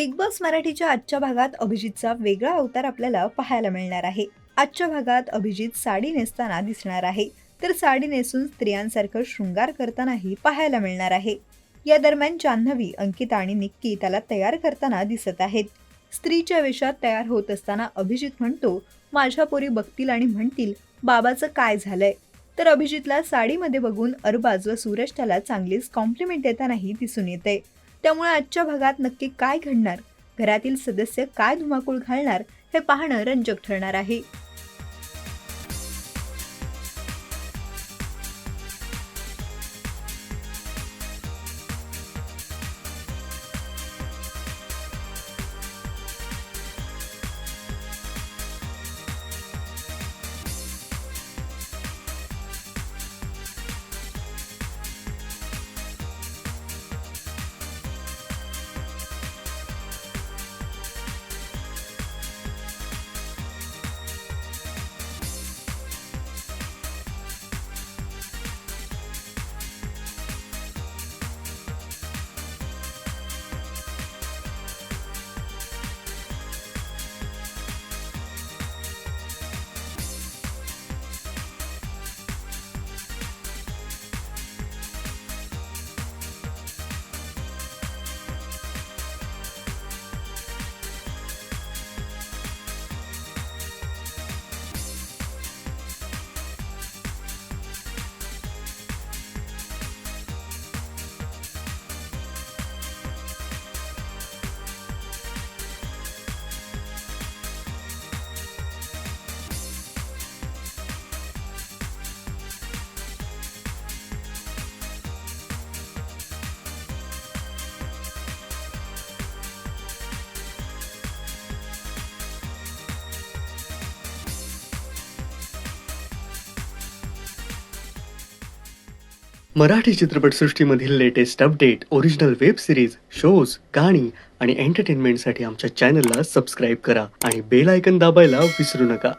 Big boss मराठीच्या आजच्या भागात अभिजितचा वेगळा अवतार आपल्याला पाहायला मिळणार आहे. आजच्या भागात अभिजित साडी नेसताना दिसणार आहे, तर साडी नेसून स्त्रियांसारखं शृंगार करतानाही पाहायला मिळणार आहे. या दरम्यान जान्हवी, अंकिता आणि निक्की त्याला तयार करताना दिसत आहेत. स्त्रीच्या वेशात तयार होत असताना अभिजित म्हणतो, माझ्या पोरी बघतील आणि म्हणतील बाबाचं काय झालंय. तर अभिजितला साडीमध्ये बघून अरबाज व सूरज त्याला चांगलीच कॉम्प्लिमेंट देतानाही दिसून येते. त्यामुळे आजच्या भागात नक्की काय घडणार, घरातील सदस्य काय धुमाकूळ घालणार हे पाहणं रंजक ठरणार आहे. मराठी चित्रपटसृष्टीमधील latest update, original web series, shows, गाणी आणि एंटरटेनमेंटसाठी आमच्या चॅनलला सबस्क्राईब करा आणि बेल आयकॉन दाबायला विसरू नका.